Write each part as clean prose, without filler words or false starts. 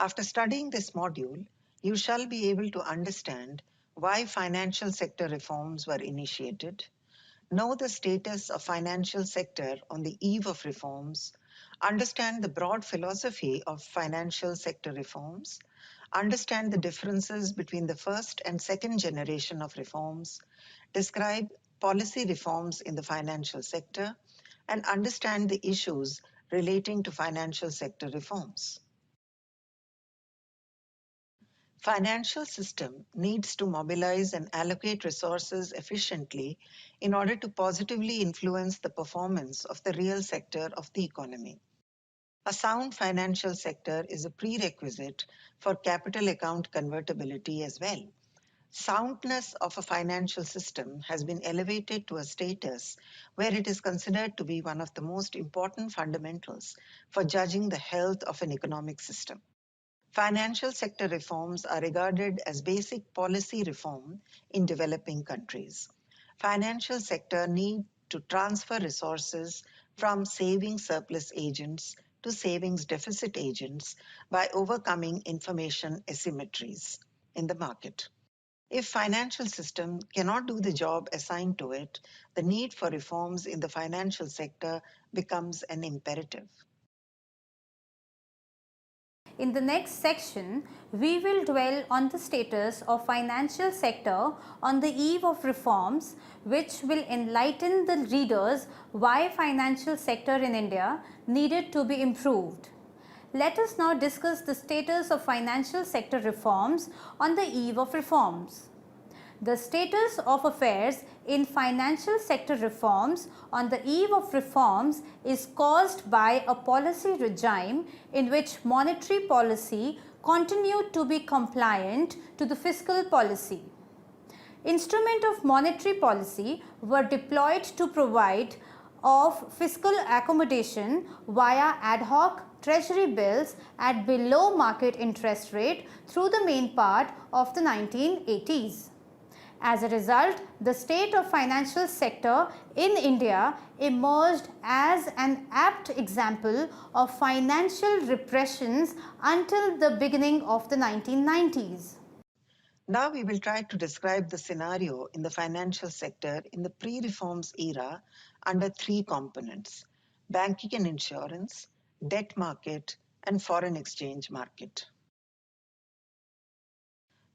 After studying this module, you shall be able to understand why financial sector reforms were initiated, know the status of financial sector on the eve of reforms, understand the broad philosophy of financial sector reforms, understand the differences between the first and second generation of reforms, describe policy reforms in the financial sector, and understand the issues relating to financial sector reforms. Financial system needs to mobilize and allocate resources efficiently in order to positively influence the performance of the real sector of the economy. A sound financial sector is a prerequisite for capital account convertibility as well. Soundness of a financial system has been elevated to a status where it is considered to be one of the most important fundamentals for judging the health of an economic system. Financial sector reforms are regarded as basic policy reform in developing countries. Financial sector need to transfer resources from savings surplus agents to savings deficit agents by overcoming information asymmetries in the market. If financial system cannot do the job assigned to it, the need for reforms in the financial sector becomes an imperative. In the next section, we will dwell on the status of financial sector on the eve of reforms, which will enlighten the readers why financial sector in India needed to be improved. Let us now discuss the status of financial sector reforms on the eve of reforms. The status of affairs in financial sector reforms on the eve of reforms is caused by a policy regime in which monetary policy continued to be compliant to the fiscal policy. Instruments of monetary policy were deployed to provide of fiscal accommodation via ad hoc treasury bills at below market interest rate through the main part of the 1980s. As a result, the state of financial sector in India emerged as an apt example of financial repressions until the beginning of the 1990s. Now we will try to describe the scenario in the financial sector in the pre-reforms era under three components: banking and insurance, debt market, and foreign exchange market.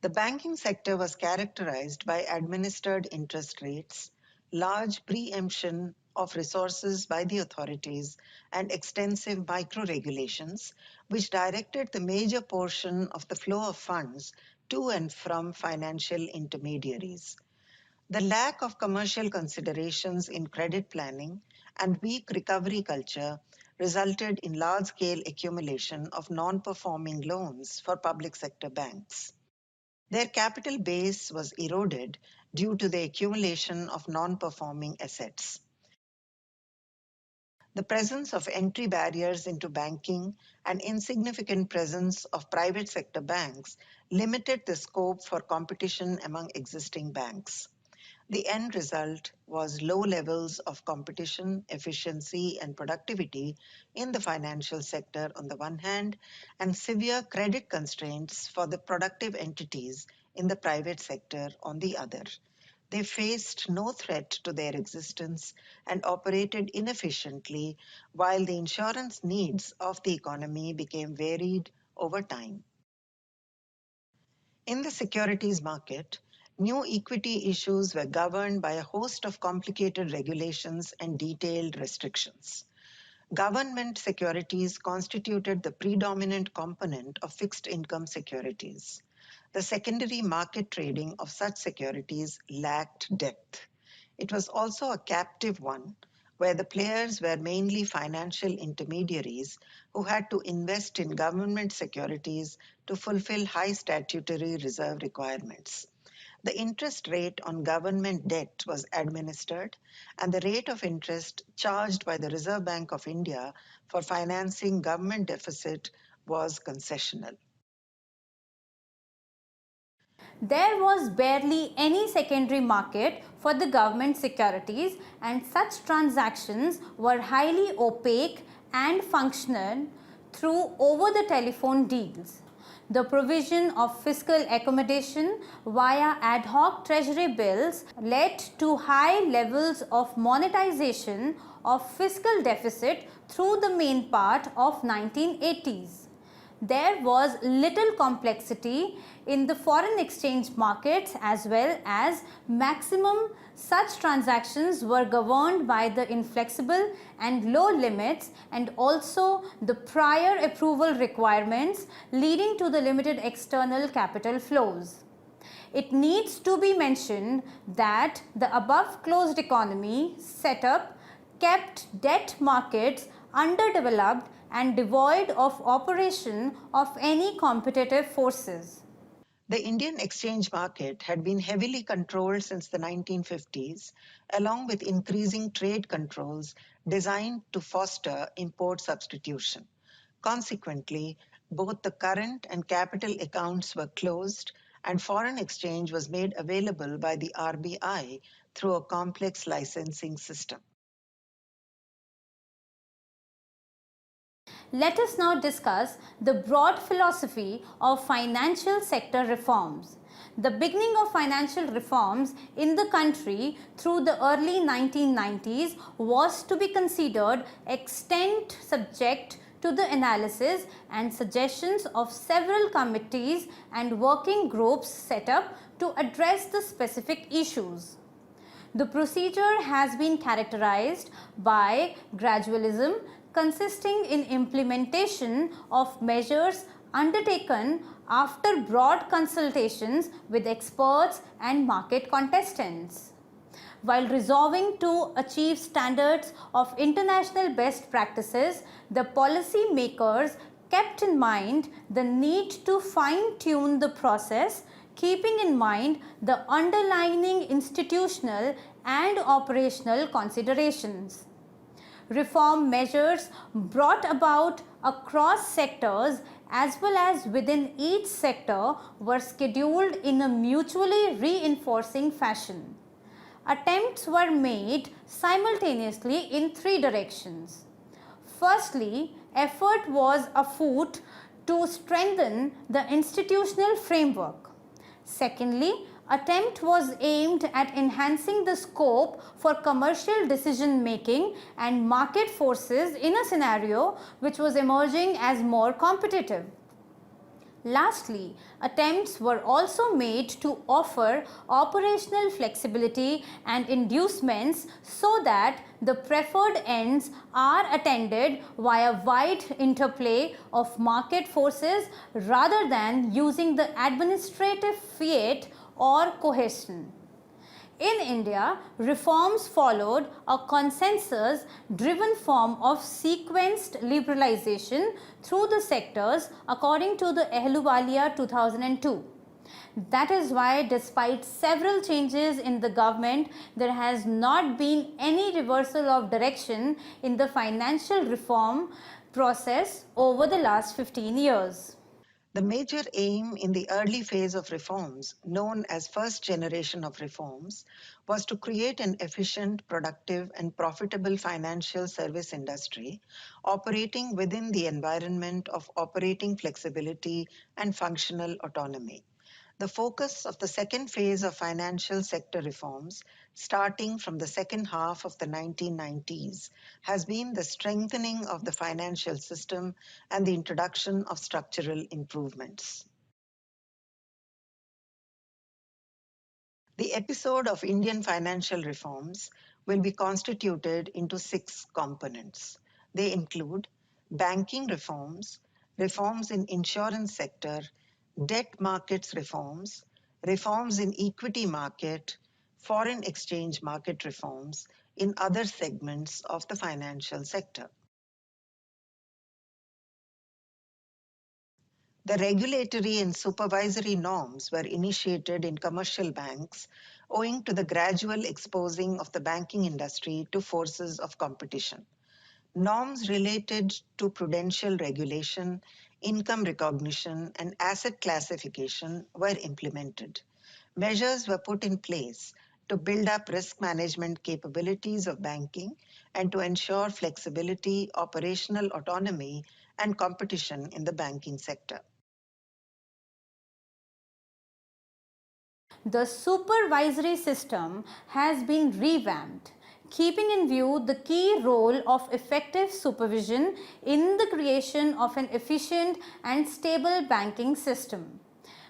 The banking sector was characterized by administered interest rates, large preemption of resources by the authorities, and extensive micro-regulations, which directed the major portion of the flow of funds to and from financial intermediaries. The lack of commercial considerations in credit planning and weak recovery culture resulted in large-scale accumulation of non-performing loans for public sector banks. Their capital base was eroded due to the accumulation of non-performing assets. The presence of entry barriers into banking and insignificant presence of private sector banks limited the scope for competition among existing banks. The end result was low levels of competition, efficiency, and productivity in the financial sector on the one hand, and severe credit constraints for the productive entities in the private sector on the other. They faced no threat to their existence and operated inefficiently, while the insurance needs of the economy became varied over time. In the securities market, new equity issues were governed by a host of complicated regulations and detailed restrictions. Government securities constituted the predominant component of fixed income securities. The secondary market trading of such securities lacked depth. It was also a captive one, where the players were mainly financial intermediaries who had to invest in government securities to fulfill high statutory reserve requirements. The interest rate on government debt was administered, and the rate of interest charged by the Reserve Bank of India for financing government deficit was concessional. There was barely any secondary market for the government securities, and such transactions were highly opaque and functional through over-the-telephone deals. The provision of fiscal accommodation via ad hoc treasury bills led to high levels of monetization of fiscal deficit through the main part of 1980s. There was little complexity in the foreign exchange markets as well as maximum such transactions were governed by the inflexible and low limits and also the prior approval requirements leading to the limited external capital flows. It needs to be mentioned that the above closed economy setup kept debt markets underdeveloped and devoid of operation of any competitive forces. The Indian exchange market had been heavily controlled since the 1950s, along with increasing trade controls designed to foster import substitution. Consequently, both the current and capital accounts were closed, and foreign exchange was made available by the RBI through a complex licensing system. Let us now discuss the broad philosophy of financial sector reforms. The beginning of financial reforms in the country through the early 1990s was to be considered extent subject to the analysis and suggestions of several committees and working groups set up to address the specific issues. The procedure has been characterized by gradualism, consisting in implementation of measures undertaken after broad consultations with experts and market contestants. While resolving to achieve standards of international best practices, the policy makers kept in mind the need to fine-tune the process, keeping in mind the underlying institutional and operational considerations. Reform measures brought about across sectors as well as within each sector were scheduled in a mutually reinforcing fashion. Attempts were made simultaneously in three directions. Firstly, effort was afoot to strengthen the institutional framework. Secondly, attempt was aimed at enhancing the scope for commercial decision making and market forces in a scenario which was emerging as more competitive. Lastly, attempts were also made to offer operational flexibility and inducements so that the preferred ends are attended via wide interplay of market forces rather than using the administrative fiat or coercion. In India, reforms followed a consensus driven form of sequenced liberalization through the sectors according to the Ahluwalia 2002. That is why, despite several changes in the government, there has not been any reversal of direction in the financial reform process over the last 15 years. The major aim in the early phase of reforms, known as first generation of reforms, was to create an efficient, productive, and profitable financial service industry operating within the environment of operating flexibility and functional autonomy. The focus of the second phase of financial sector reforms, starting from the second half of the 1990s, has been the strengthening of the financial system and the introduction of structural improvements. The episode of Indian financial reforms will be constituted into six components. They include banking reforms, reforms in insurance sector, debt markets reforms, reforms in equity market, foreign exchange market reforms in other segments of the financial sector. The regulatory and supervisory norms were initiated in commercial banks owing to the gradual exposing of the banking industry to forces of competition. Norms related to prudential regulation, income recognition, and asset classification were implemented. Measures were put in place to build up risk management capabilities of banking and to ensure flexibility, operational autonomy, and competition in the banking sector. The supervisory system has been revamped, keeping in view the key role of effective supervision in the creation of an efficient and stable banking system.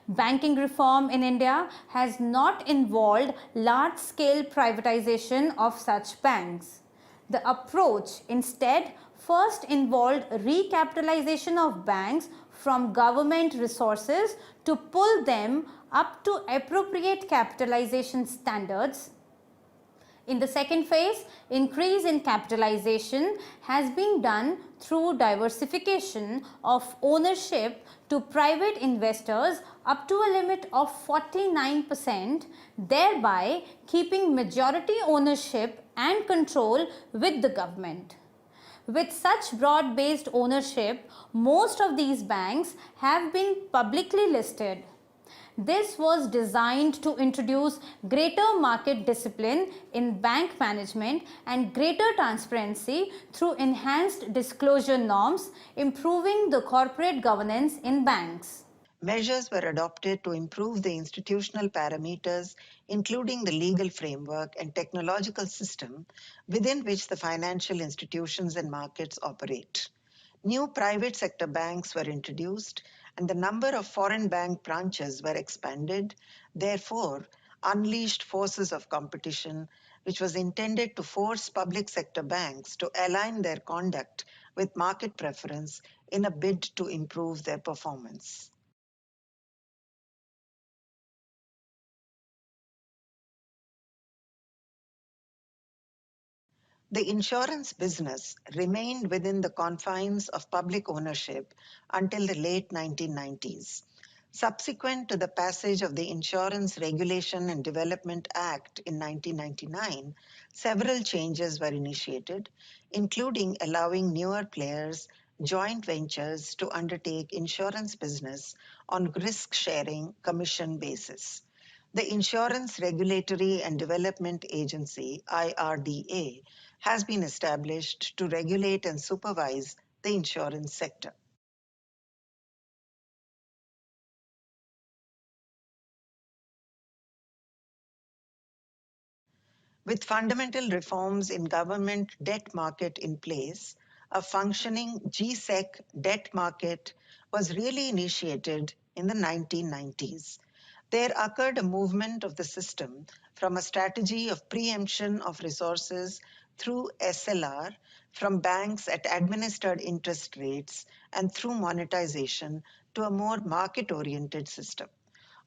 Banking reform in India has not involved large-scale privatization of such banks. The approach instead first involved recapitalization of banks from government resources to pull them up to appropriate capitalization standards. In the second phase, increase in capitalization has been done through diversification of ownership to private investors up to a limit of 49%, thereby keeping majority ownership and control with the government. With such broad-based ownership, most of these banks have been publicly listed. This was designed to introduce greater market discipline in bank management and greater transparency through enhanced disclosure norms, improving the corporate governance in banks. Measures were adopted to improve the institutional parameters, including the legal framework and technological system within which the financial institutions and markets operate. New private sector banks were introduced, and the number of foreign bank branches were expanded, therefore, unleashed forces of competition, which was intended to force public sector banks to align their conduct with market preference in a bid to improve their performance. The insurance business remained within the confines of public ownership until the late 1990s. Subsequent to the passage of the Insurance Regulation and Development Act in 1999, several changes were initiated, including allowing newer players, joint ventures to undertake insurance business on risk-sharing commission basis. The Insurance Regulatory and Development Agency, IRDA, has been established to regulate and supervise the insurance sector. With fundamental reforms in government debt market in place, a functioning GSEC debt market was really initiated in the 1990s. There occurred a movement of the system from a strategy of preemption of resources through SLR from banks at administered interest rates and through monetization to a more market-oriented system.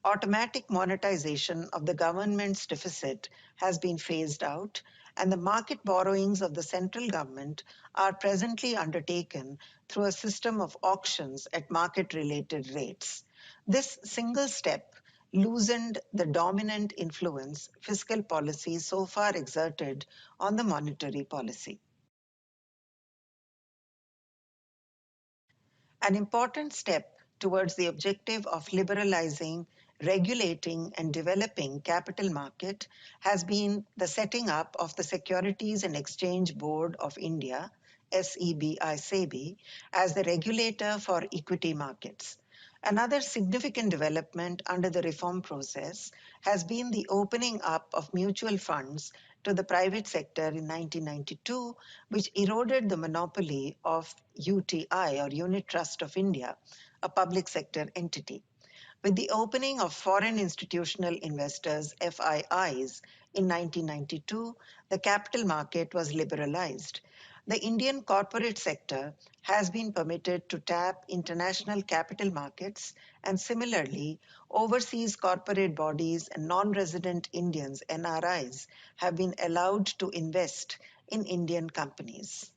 Automatic monetization of the government's deficit has been phased out, and the market borrowings of the central government are presently undertaken through a system of auctions at market-related rates. This single step loosened the dominant influence fiscal policy so far exerted on the monetary policy. An important step towards the objective of liberalizing, regulating, and developing capital market has been the setting up of the Securities and Exchange Board of India, SEBI, as the regulator for equity markets. Another significant development under the reform process has been the opening up of mutual funds to the private sector in 1992, which eroded the monopoly of UTI, or Unit Trust of India, a public sector entity. With the opening of foreign institutional investors, FIIs, in 1992, the capital market was liberalized. The Indian corporate sector has been permitted to tap international capital markets, and similarly, overseas corporate bodies and non-resident Indians, NRIs, have been allowed to invest in Indian companies.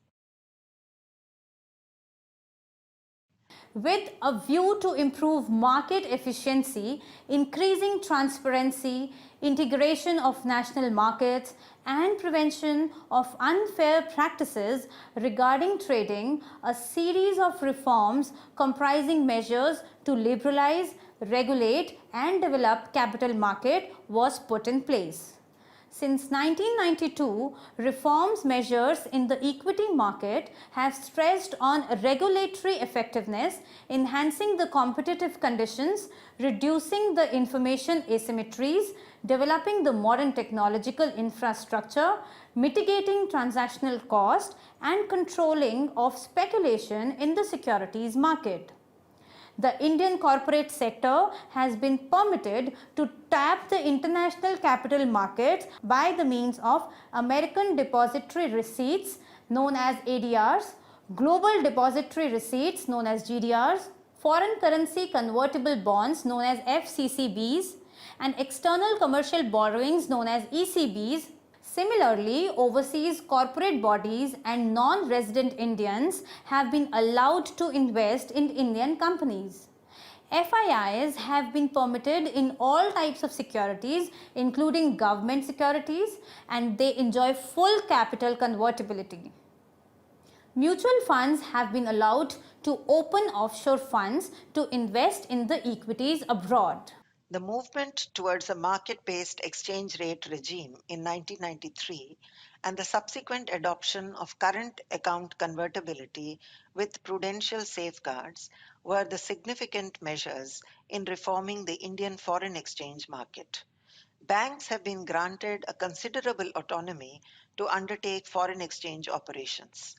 With a view to improve market efficiency, increasing transparency, integration of national markets, and prevention of unfair practices regarding trading, a series of reforms comprising measures to liberalize, regulate, and develop capital market was put in place. Since 1992, reforms measures in the equity market have stressed on regulatory effectiveness, enhancing the competitive conditions, reducing the information asymmetries, developing the modern technological infrastructure, mitigating transactional cost, and controlling of speculation in the securities market. The Indian corporate sector has been permitted to tap the international capital markets by the means of American Depository Receipts known as ADRs, Global Depository Receipts known as GDRs, foreign currency convertible bonds known as FCCBs, and external commercial borrowings known as ECBs. Similarly, overseas corporate bodies and non-resident Indians have been allowed to invest in Indian companies. FIIs have been permitted in all types of securities, including government securities, and they enjoy full capital convertibility. Mutual funds have been allowed to open offshore funds to invest in the equities abroad. The movement towards a market-based exchange rate regime in 1993 and the subsequent adoption of current account convertibility with prudential safeguards were the significant measures in reforming the Indian foreign exchange market. Banks have been granted a considerable autonomy to undertake foreign exchange operations.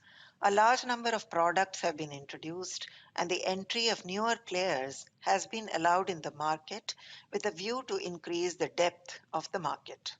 A large number of products have been introduced, and the entry of newer players has been allowed in the market with a view to increase the depth of the market.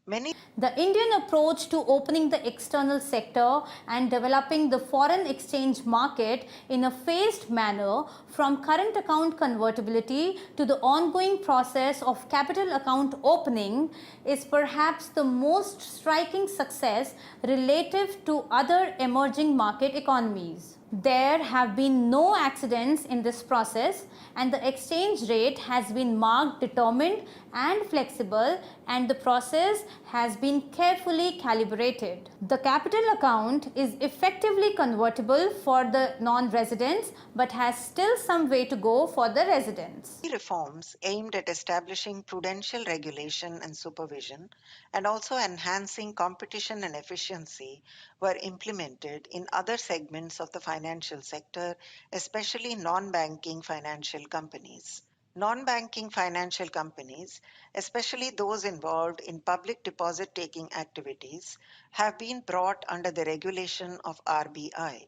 Many The Indian approach to opening the external sector and developing the foreign exchange market in a phased manner from current account convertibility to the ongoing process of capital account opening is perhaps the most striking success relative to other emerging market economies. There have been no accidents in this process, and the exchange rate has been marked determined and flexible, and the process has been carefully calibrated. The capital account is effectively convertible for the non-residents but has still some way to go for the residents. reforms aimed at establishing prudential regulation and supervision and also enhancing competition and efficiency were implemented in other segments of the financial sector, especially non-banking financial companies. Non-banking financial companies, especially those involved in public deposit taking activities, have been brought under the regulation of RBI.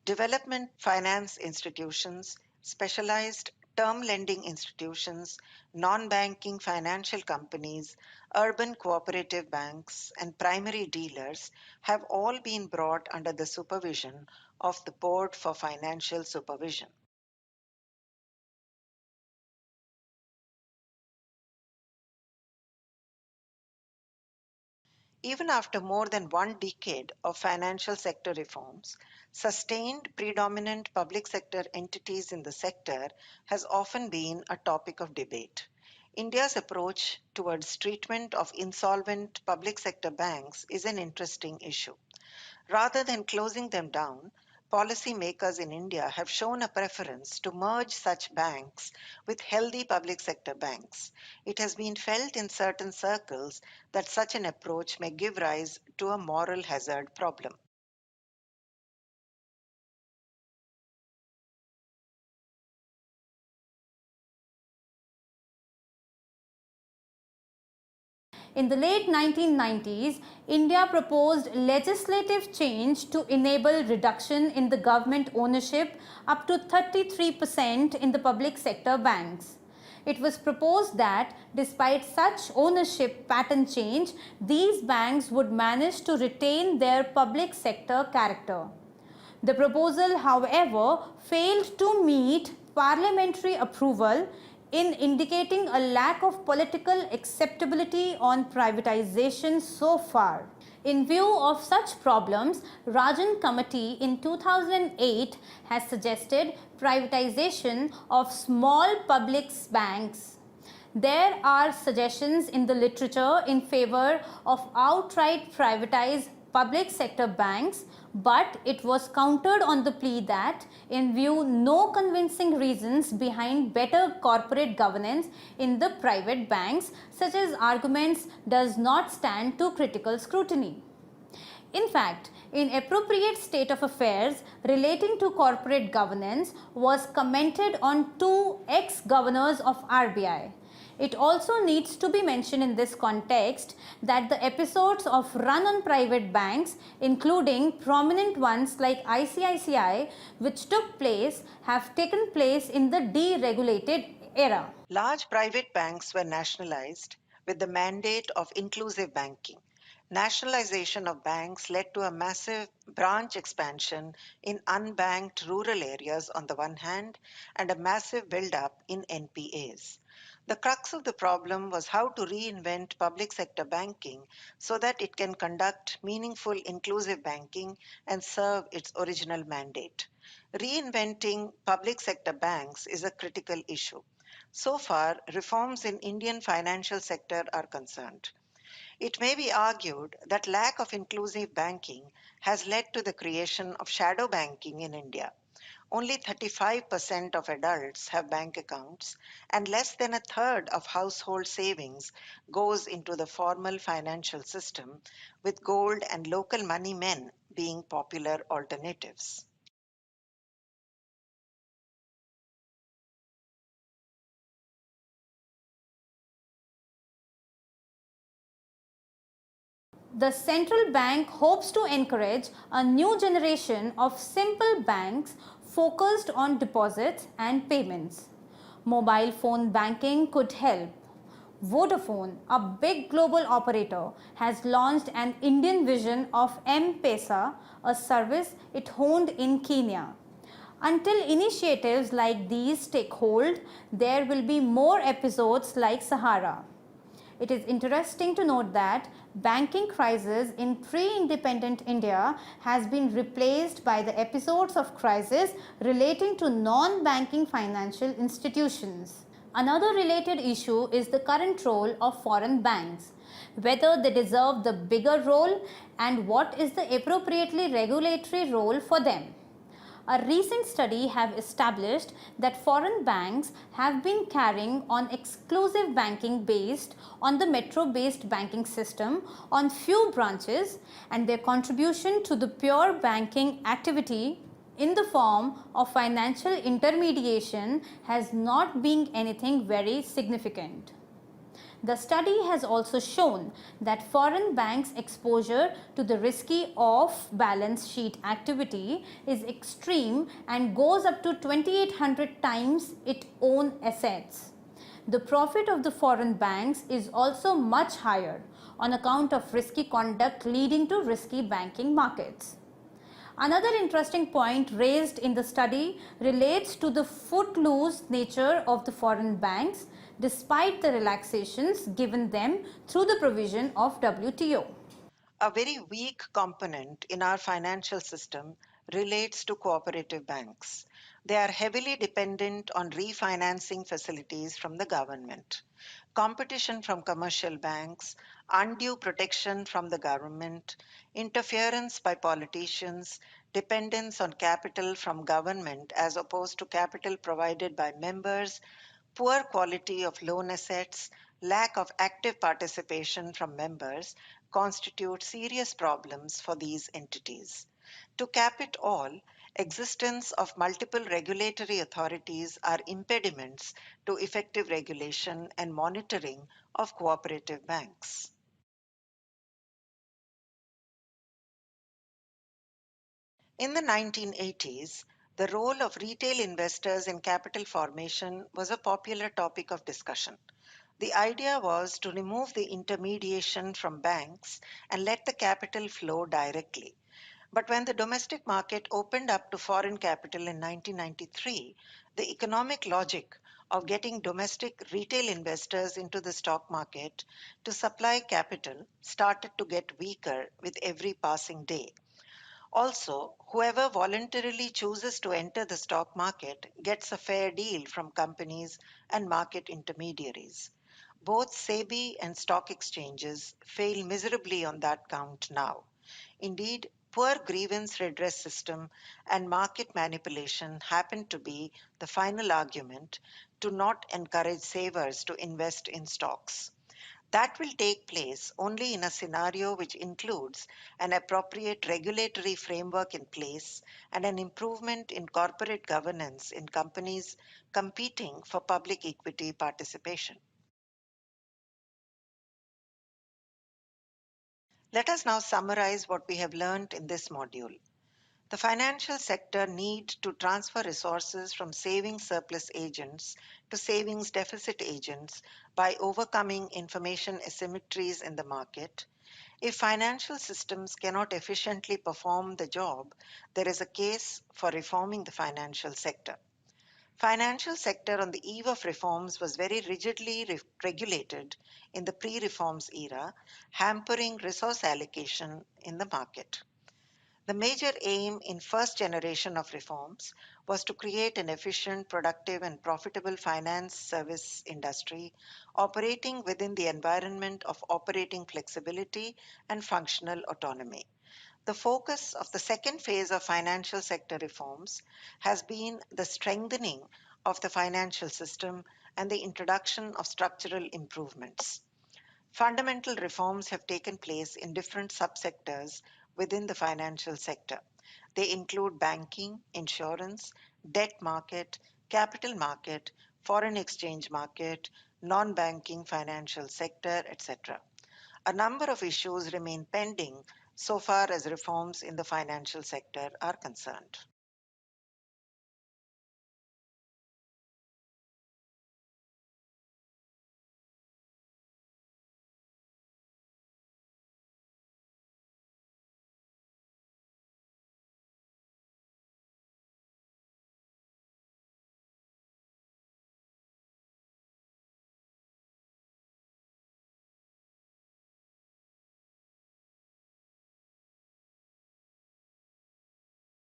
Development finance institutions, specialized term lending institutions, non-banking financial companies, urban cooperative banks, and primary dealers have all been brought under the supervision of the Board for Financial Supervision. Even after more than one decade of financial sector reforms, sustained predominant public sector entities in the sector has often been a topic of debate. India's approach towards treatment of insolvent public sector banks is an interesting issue. Rather than closing them down, policymakers in India have shown a preference to merge such banks with healthy public sector banks. It has been felt in certain circles that such an approach may give rise to a moral hazard problem. In the late 1990s, India proposed legislative change to enable reduction in the government ownership up to 33% in the public sector banks. It was proposed that despite such ownership pattern change, these banks would manage to retain their public sector character. The proposal, however, failed to meet parliamentary approval in indicating a lack of political acceptability on privatization so far. In view of such problems, Rajan Committee in 2008 has suggested privatization of small public banks. There are suggestions in the literature in favor of outright privatized public sector banks, but it was countered on the plea that, in view no convincing reasons behind better corporate governance in the private banks, such as arguments does not stand to critical scrutiny. In fact, inappropriate state of affairs relating to corporate governance was commented on two ex-governors of RBI. It also needs to be mentioned in this context that the episodes of run on private banks, including prominent ones like ICICI, which took place, have taken place in the deregulated era. Large private banks were nationalized with the mandate of inclusive banking. Nationalization of banks led to a massive branch expansion in unbanked rural areas on the one hand and a massive build-up in NPAs. The crux of the problem was how to reinvent public sector banking so that it can conduct meaningful inclusive banking and serve its original mandate. Reinventing public sector banks is a critical issue. So far, reforms in Indian financial sector are concerned. It may be argued that lack of inclusive banking has led to the creation of shadow banking in India. Only 35% of adults have bank accounts, and less than a third of household savings goes into the formal financial system, with gold and local money men being popular alternatives. The central bank hopes to encourage a new generation of simple banks focused on deposits and payments. Mobile phone banking could help. Vodafone, a big global operator, has launched an Indian vision of M-Pesa, a service it honed in Kenya. Until initiatives like these take hold, there will be more episodes like Sahara. It is interesting to note that banking crisis in pre-independent India has been replaced by the episodes of crisis relating to non-banking financial institutions. Another related issue is the current role of foreign banks, whether they deserve the bigger role and what is the appropriately regulatory role for them. A recent study have established that foreign banks have been carrying on exclusive banking based on the metro-based banking system on few branches, and their contribution to the pure banking activity in the form of financial intermediation has not been anything very significant. The study has also shown that foreign banks' exposure to the risky off-balance sheet activity is extreme and goes up to 2800 times its own assets. The profit of the foreign banks is also much higher on account of risky conduct leading to risky banking markets. Another interesting point raised in the study relates to the footloose nature of the foreign banks despite the relaxations given them through the provision of WTO. A very weak component in our financial system relates to cooperative banks. They are heavily dependent on refinancing facilities from the government. Competition from commercial banks, undue protection from the government, interference by politicians, dependence on capital from government as opposed to capital provided by members, poor quality of loan assets, lack of active participation from members constitute serious problems for these entities. To cap it all, existence of multiple regulatory authorities are impediments to effective regulation and monitoring of cooperative banks. In the 1980s, the role of retail investors in capital formation was a popular topic of discussion. The idea was to remove the intermediation from banks and let the capital flow directly. But when the domestic market opened up to foreign capital in 1993, the economic logic of getting domestic retail investors into the stock market to supply capital started to get weaker with every passing day. Also, whoever voluntarily chooses to enter the stock market gets a fair deal from companies and market intermediaries. Both SEBI and stock exchanges fail miserably on that count now. Indeed, poor grievance redress system and market manipulation happen to be the final argument to not encourage savers to invest in stocks. That will take place only in a scenario which includes an appropriate regulatory framework in place and an improvement in corporate governance in companies competing for public equity participation. Let us now summarize what we have learned in this module. The financial sector needs to transfer resources from savings surplus agents to savings deficit agents by overcoming information asymmetries in the market. If financial systems cannot efficiently perform the job, there is a case for reforming the financial sector. Financial sector on the eve of reforms was very rigidly regulated in the pre-reforms era, hampering resource allocation in the market. The major aim in first generation of reforms was to create an efficient, productive and profitable finance service industry operating within the environment of operating flexibility and functional autonomy. The focus of the second phase of financial sector reforms has been the strengthening of the financial system and the introduction of structural improvements. Fundamental reforms have taken place in different subsectors within the financial sector. They include banking, insurance, debt market, capital market, foreign exchange market, non banking financial sector, etc. A number of issues remain pending so far as reforms in the financial sector are concerned.